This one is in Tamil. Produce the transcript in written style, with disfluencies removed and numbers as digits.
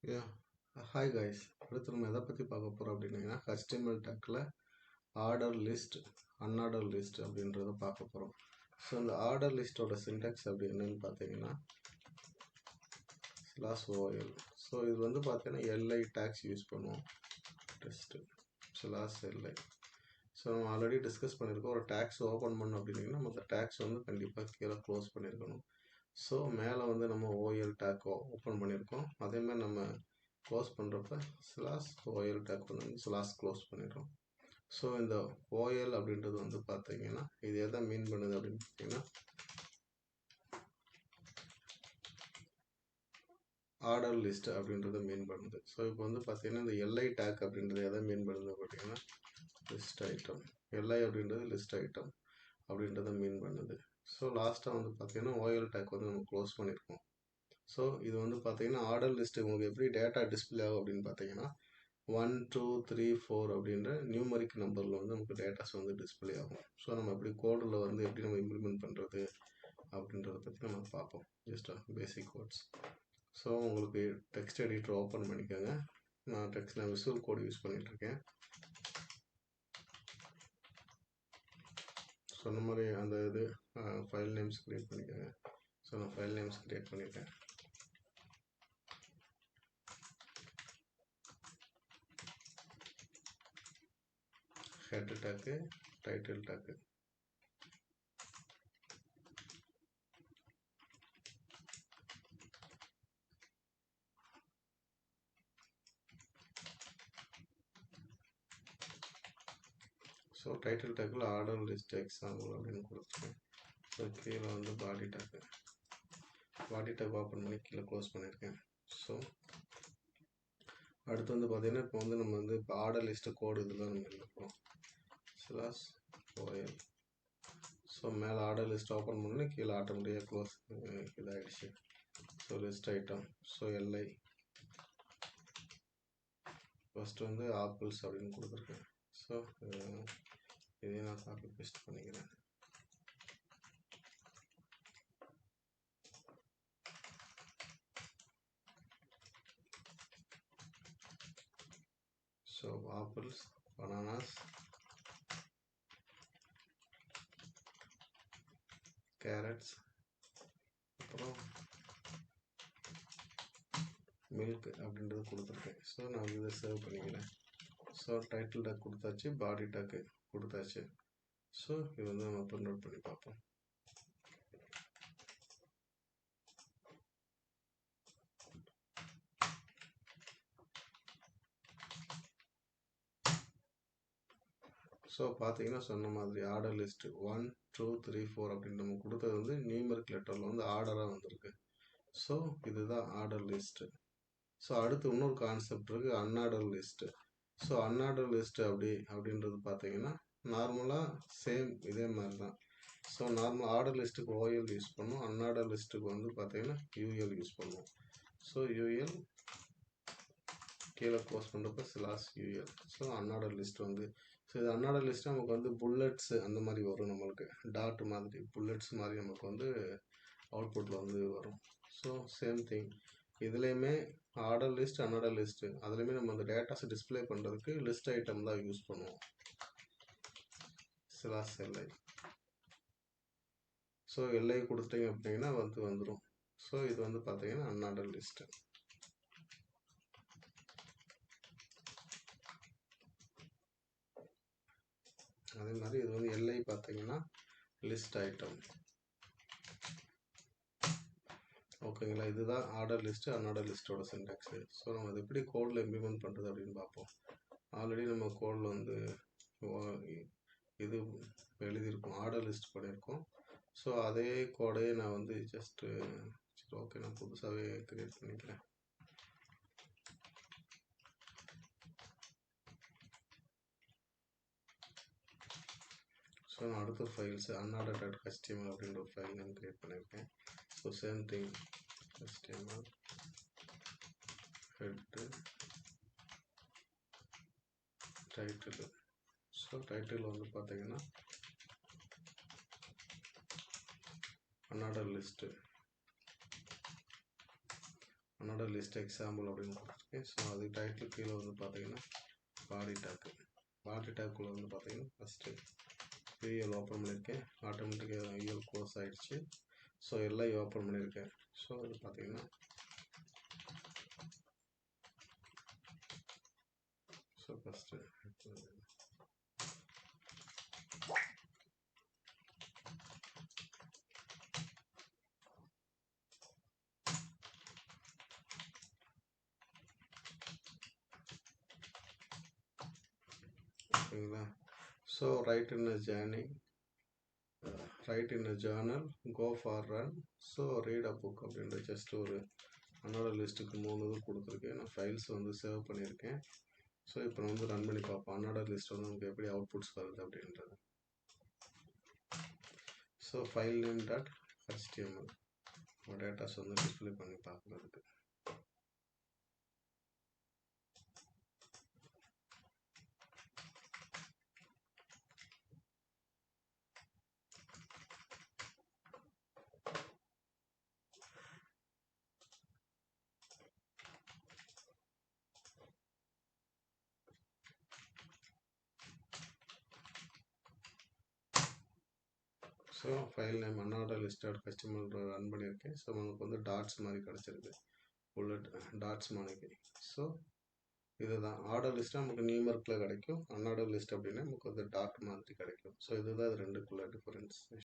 Yeah hi guys. அடுத்து நம்ம எதை பற்றி பார்க்க போகிறோம் அப்படின்னீங்கன்னா HTML டேக்கில் ஆர்டர் லிஸ்ட் அன்ஆர்டர் லிஸ்ட் அப்படின்றத பார்க்க போகிறோம். ஸோ இந்த ஆர்டர் லிஸ்ட்டோட சின்டாக்ஸ் அப்படி என்னன்னு பார்த்தீங்கன்னா /OL. ஸோ இது வந்து பார்த்தீங்கன்னா எல்ஐ டேக்ஸ் யூஸ் பண்ணுவோம். Test /LI. ஸோ நம்ம ஆல்ரெடி டிஸ்கஸ் பண்ணியிருக்கோம். ஒரு டேக்ஸ் ஓப்பன் பண்ணோம் அப்படின்னீங்கன்னா நம்ம அந்த டேக்ஸ் வந்து கண்டிப்பாக கீழே க்ளோஸ் பண்ணியிருக்கணும். ஸோ மேலே வந்து நம்ம OL டேக் ஓப்பன் பண்ணியிருக்கோம். அதேமாதிரி நம்ம க்ளோஸ் பண்ணுறப்ப /OL டேக் வந்து க்ளோஸ் பண்ணிடுறோம். ஸோ இந்த OL அப்படின்றது வந்து பார்த்தீங்கன்னா இது எதை மீன் பண்ணுது அப்படின்னு பார்த்தீங்கன்னா ஆர்டர் லிஸ்ட் அப்படின்றத மீன் பண்ணுது. ஸோ இப்போ வந்து பார்த்தீங்கன்னா இந்த எல்ஐ டேக் அப்படின்றது எதை மீன் பண்ணுது பார்த்தீங்கன்னா லிஸ்ட் ஐட்டம். எல்ஐ அப்படின்றது லிஸ்ட் ஐட்டம் அப்படின்றத மீன் பண்ணுது. ஸோ லாஸ்ட்டாக வந்து பார்த்தீங்கன்னா OL டேக் வந்து நம்ம க்ளோஸ் பண்ணியிருக்கோம். ஸோ இது வந்து பார்த்தீங்கன்னா ஆர்டர் லிஸ்ட்டு உங்களுக்கு எப்படி டேட்டா டிஸ்பிளே ஆகும் அப்படின்னு பார்த்தீங்கன்னா 1 2 3 4 அப்படின்ற நியூமரிக் நம்பரில் வந்து நமக்கு டேட்டாஸ் வந்து டிஸ்பிளே ஆகும். ஸோ நம்ம எப்படி கோடில் வந்து எப்படி நம்ம இம்ப்ளிமெண்ட் பண்ணுறது அப்படின்றத பற்றி நம்ம பார்ப்போம். Just basic codes. ஸோ உங்களுக்கு டெக்ஸ்ட் எடிட்டர் ஓப்பன் பண்ணிக்கோங்க. நான் விசுவல் கோட் யூஸ் பண்ணிகிட்ருக்கேன். சொன்ன மாதிரி அந்த இது ஃபைல் நேம்ஸ் க்ரியேட் பண்ணிக்கோங்க. ஸோ நான் ஃபைல் நேம்ஸ் க்ரியேட் பண்ணியிருக்கேன். Head tag, title tag. So title டேக்கில் ஆர்டர் லிஸ்ட் எக்ஸாம்பிள் அப்படின்னு கொடுத்துருக்கேன். ஸோ கீழே வந்து பாடி டேக் ஓப்பன் பண்ணி கீழே க்ளோஸ் பண்ணியிருக்கேன். ஸோ அடுத்து வந்து பார்த்தீங்கன்னா இப்போ வந்து நம்ம வந்து இப்போ ஆர்டர் லிஸ்ட்டு கோடு இதெல்லாம் நம்ம எழுதுறோம். /OL. ஸோ மேலே ஆர்டர் லிஸ்ட் ஓப்பன் பண்ணி கீழே ஆட்டோமேட்டிக்காக க்ளோஸ் இதாகிடுச்சு. So list item. So LI first வந்து ஆப்பிள்ஸ் அப்படின்னு கொடுத்துருக்கேன். ஸோ இதையும் நான் காப்பி பேஸ்ட் பண்ணிக்கிறேன். ஸோ ஆப்பிள்ஸ், பனானாஸ், கேரட்ஸ், அப்புறம் மில்க் அப்படின்றது கொடுத்துருக்கேன். ஸோ நான் இதை சேவ் பண்ணிக்கிறேன். ஸோ டைட்டில் டேக் கொடுத்தாச்சு, பாடி டேக்கு கொடுத்தாச்சு. ஸோ இது வந்து நம்ம இப்போ நோட் பண்ணி பார்ப்போம். ஸோ பார்த்தீங்கன்னா சொன்ன மாதிரி ஆர்டர் லிஸ்ட்டு 1 2 3 4 அப்படின்னு நம்ம கொடுத்தது வந்து நியூமரிக் லெட்டரில் வந்து ஆர்டராக வந்திருக்கு. ஸோ இதுதான் ஆர்டர் லிஸ்ட்டு. ஸோ அடுத்து இன்னொரு கான்செப்ட் இருக்குது, unorder list. So unorder list அப்படின்றது பார்த்தீங்கன்னா நார்மலாக சேம் இதே மாதிரி தான். ஸோ நார்மல் ஆர்டர் லிஸ்ட்டுக்கு OL யூஸ் பண்ணுவோம், அன்ஆர்டர் லிஸ்ட்டுக்கு வந்து பார்த்தீங்கன்னா UL யூஸ் பண்ணுவோம். ஸோ UL கீழே க்ளோஸ் பண்ணுறப்ப /UL. ஸோ அன்ஆர்டர் லிஸ்ட் வந்து ஸோ இது அன்ஆர்டர் லிஸ்ட்டு நமக்கு வந்து புல்லட்ஸு அந்த மாதிரி வரும். நம்மளுக்கு டாட் மாதிரி புல்லட்ஸ் மாதிரி நமக்கு வந்து அவுட்புட்டில் வந்து வரும். ஸோ சேம் திங் இதுலேயுமே ஆர்டர் லிஸ்ட் அன்ஆர்டர் லிஸ்ட்டு அதுலேயுமே நம்ம அந்த டேட்டாஸை டிஸ்பிளே பண்ணுறதுக்கு லிஸ்ட் ஐட்டம் தான் யூஸ் பண்ணுவோம். /LI. ஸோ எல்ஐ கொடுத்துட்டீங்க அப்படின்னா வந்துடும். ஸோ இது வந்து பார்த்தீங்கன்னா அன்ஆர்டர் லிஸ்ட்டு. அதே மாதிரி இது வந்து எல்ஐ பார்த்தீங்கன்னா லிஸ்ட் ஐட்டம். ஓகேங்களா, இதுதான் ஆர்டர் லிஸ்ட்டு அன்ஆர்டர் லிஸ்ட்டோட சின்டாக்ஸு. ஸோ நம்ம அது எப்படி கோடில் இம்ப்ளிமெண்ட் பண்ணுறது அப்படின்னு பார்ப்போம். ஆல்ரெடி நம்ம கோடில் வந்து இது எழுதியிருக்கோம், ஆர்டர் லிஸ்ட் பண்ணியிருக்கோம். ஸோ அதே கோடையே நான் வந்து ஜஸ்ட்டு ஓகே நான் புதுசாகவே க்ரியேட் பண்ணிக்கிறேன். ஸோ நான் அடுத்த ஃபைல்ஸ் unordered.html அப்படின்ற ஒரு ஃபைல் நான் க்ரியேட் பண்ணியிருக்கேன். So same thing HTML head title. So title வந்து பார்த்தீங்கன்னா அன்ஆர்டர் லிஸ்ட்டு அன்ஆர்டர் லிஸ்ட் எக்ஸாம்பிள் அப்படின்னு கொடுத்துருக்கேன். ஸோ அது டைட்டில் கீழே வந்து பார்த்தீங்கன்னா பாடி டேக்கு. பாடி டேக்குள்ளே வந்து பார்த்தீங்கன்னா ஃபஸ்ட்டு பிஎல் ஓப்பன் பண்ணியிருக்கேன். ஆட்டோமேட்டிக்காக ஐஎல் க்ளோஸ் ஆகிடுச்சு. ஸோ எல்லாம் ஓப்பன் பண்ணியிருக்கேன். ஸோ அது பார்த்தீங்கன்னா ஸோ ஃபஸ்ட்டு ஓகேங்களா. So write in a journey, write in a journal, go for run, so read a book அப்படின்ற ஜஸ்ட் ஒரு அன்ஆர்டர் லிஸ்ட்டுக்கு 3 இது கொடுத்துருக்கேன். நான் ஃபைல்ஸ் வந்து சேவ் பண்ணியிருக்கேன். ஸோ இப்போ நான் வந்து ரன் பண்ணி பார்ப்போம் அன்ஆர்டர் லிஸ்ட் வந்து நமக்கு எப்படி அவுட்புட்ஸ் வருது அப்படின்றது. So file name dot HTML datas வந்து டிஸ்பிளே பண்ணி பார்க்குறதுக்கு. So file name unorder list dot HTML run பண்ணியிருக்கேன். ஸோ நமக்கு வந்து டாட்ஸ் மாதிரி கிடச்சிருக்கு, புல்லட் டாட்ஸ் மாதிரி. ஸோ இதுதான் ஆர்டர் லிஸ்ட்டு நமக்கு நியூமர்க்கில் கிடைக்கும். அன்ஆர்டர் லிஸ்ட் அப்படின்னா நமக்கு வந்து டாட் மாதிரி கிடைக்கும். ஸோ இதுதான் இது ரெண்டுக்குள்ள டிஃபரன்ஸ்.